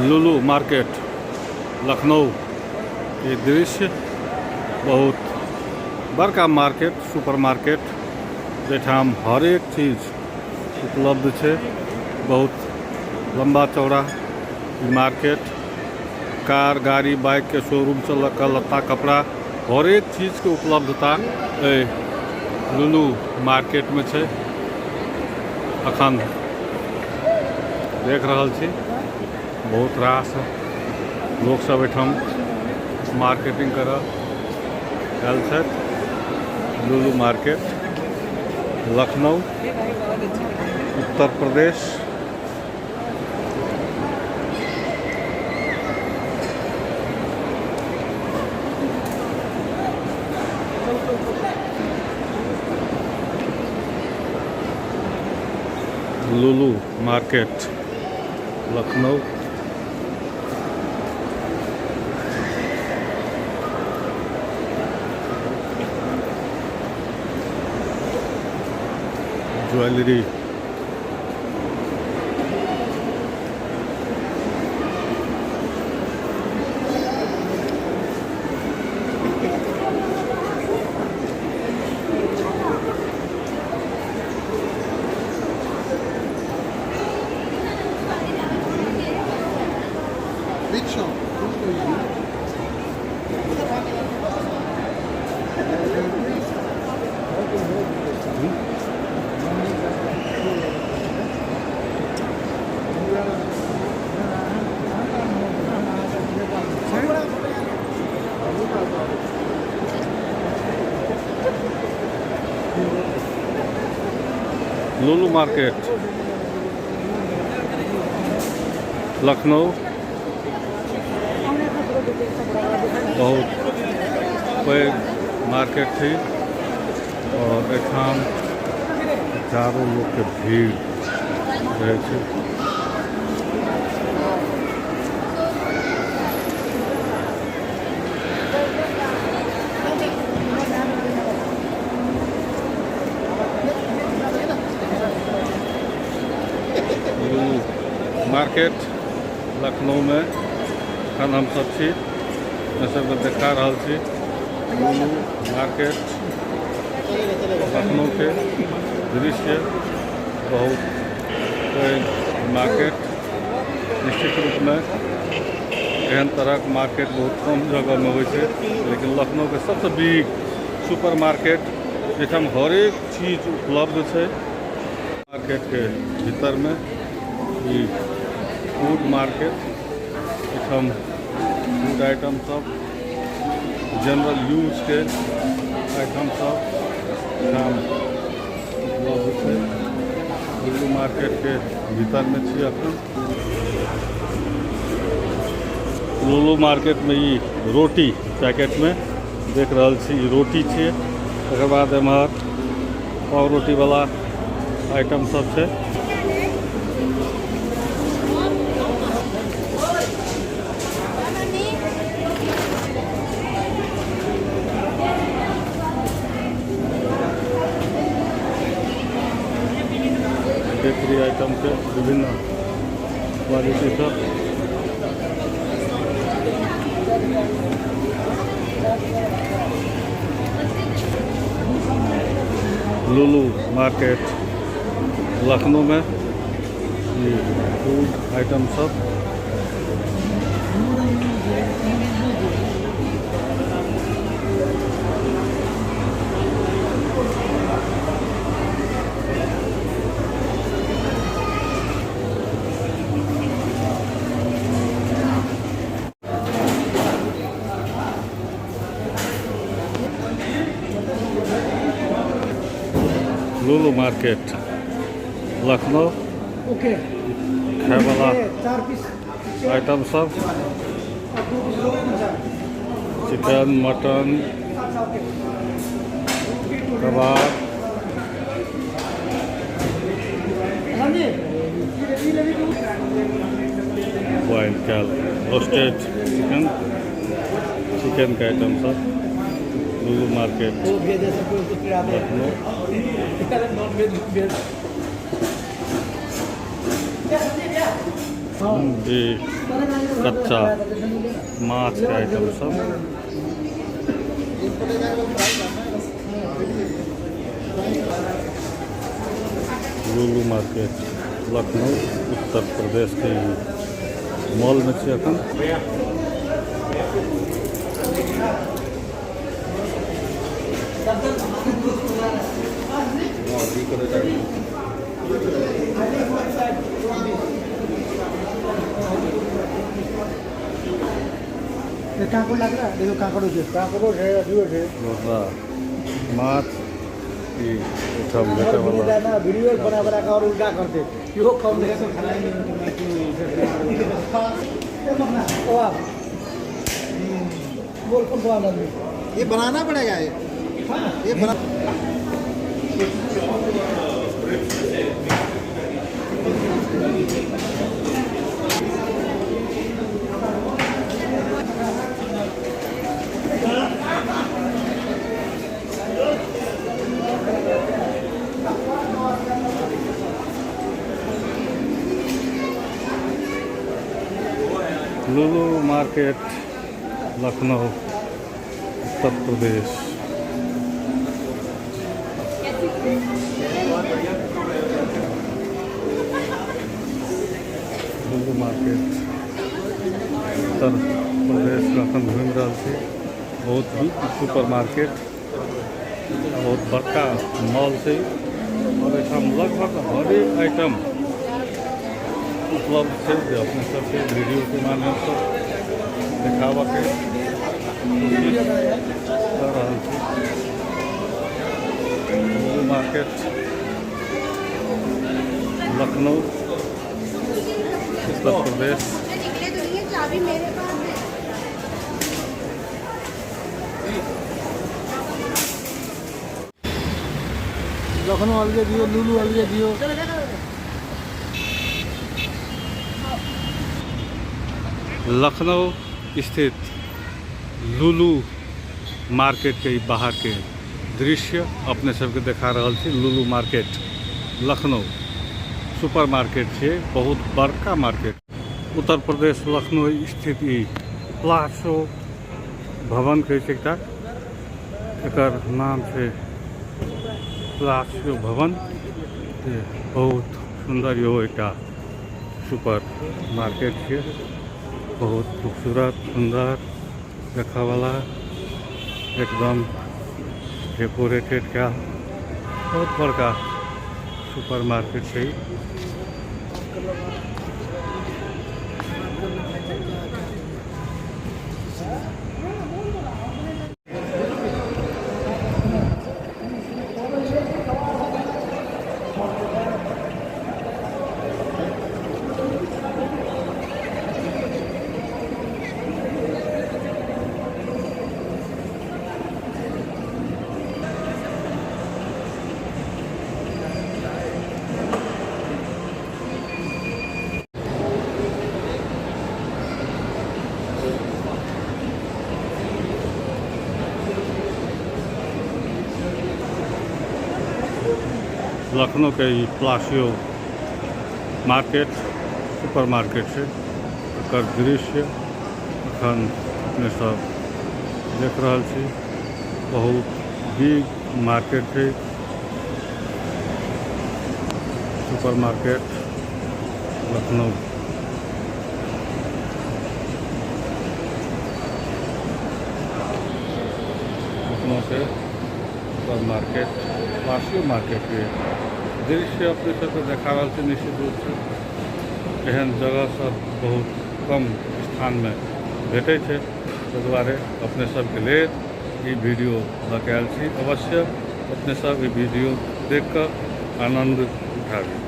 लुलु market Lucknow के दृश्य बहुत बड़का मार्केट सुपर मार्केट जेठाम हर एक चीज उपलब्ध है। बहुत लंबा चौड़ा मार्केट कार गाड़ी बाइक के शोरूम से लगा लत्ता कपड़ा हर एक चीज के उपलब्धता लुलु मार्केट में है। अखन देख रहल छी बहुत रास लोग सब एठम मार्केटिंग करल आयल छथि। लुलु मार्केट लखनऊ उत्तर प्रदेश। लुलु मार्केट लखनऊ ज्वेलरी लुलु मार्केट लखनऊ बहुत पैघ मार्केट थी और एठाम हजारों लोग के भीड़ रहे थे। मार्केट लखनऊ में अखन हम सब छी सबके देखा रहल छी। लुलु मार्केट लखनऊ के दृश्य बहुत मार्केट निश्चित रूप में एहन तरह के मार्केट बहुत कम जगह में होय छै, लेकिन लखनऊ के सबसे बिग सुपर मार्केट जैठाम हर एक चीज उपलब्ध है। मार्केट के भीतर में ई फूड मार्केट एठम फूड आइटम सब जनरल यूज के आइटम सब एठाम उपलब्ध है। लुलु मार्केट के भीतर में छी अखन। लुलु मार्केट में ई रोटी पैकेट में देख रहल छी ई रोटी छे। तकर बाद एम्हर पाव रोटी वाला आइटम सब है। बेकरी आइटम के विभिन्न क्वालिटी सब लुलु मार्केट लखनऊ में ये फूड आइटम सब लुलु मार्केट लखनऊ खाए वाला आइटम सब चिकन मटन कबाब बॉइल कैल रोस्टेड चिकन का आइटम सब लुलु मार्केट लखनऊ। ये कच्चा माछ के आइटम सब। लुलु मार्केट लखनऊ उत्तर प्रदेश के मॉल में छे अखन। कांकड़ लग रहा है, देखो कांकड़ो है अजीब है। माछ की उठम बेटा वाला ना वीडियो बना बना के और उल्टा करते यो कम देखे तो खाना नहीं ओ आप बोल कौन बना ये बनाना पड़ेगा ये बना लुलु मार्केट लखनऊ उत्तर प्रदेश। लुलु मार्केट उत्तर प्रदेश में अखन घूम रहा है। बहुत बिग सुपर मार्केट, बहुत बड़का मॉल से और एठाम लगभग हर एक आइटम उपलब्ध है जो अपने सबके वीडियो के माध्यम से दिखावा के कोशिश कर रहा है। लुलु मार्केट लखनऊ उत्तर प्रदेश। चाबी मेरे पास है। लखनऊ अलगे दियो, लुलु अलगे दियो। लखनऊ स्थित लुलु मार्केट के बाहर के दृश्य अपने सबके देखा रहल छी। लुलु मार्केट लखनऊ सुपर मार्केट है, बहुत बड़का मार्केट। उत्तर प्रदेश लखनऊ स्थित ई प्लासो भवन के एकटा एकर नाम है प्लासो भवन। बहुत सुंदर यो एकटा सुपर मार्केट है, बहुत खूबसूरत सुंदर देखा वाला, एकदम डेकोरेटेड क्या बहुत बड़का सुपर मार्केट है। लखनऊ के ई प्लासियो मार्केट सुपर मार्केट है, एकर दृश्य अखन अपने सब देख रहा छी। बहुत बिग मार्केट है, सुपर मार्केट लखनऊ। लखनऊ से सुपर मार्केट प्लासियो मार्केट के दृश्य अपने सबके देखा रहा है। निश्चित रूप से एहन जगह सब बहुत कम स्थान में भेटे छै, ताहि दुआरे अपने सबके लेल ई वीडियो लगायल छी। अवश्य अपने सब ई वीडियो देख कर आनंद उठाबी।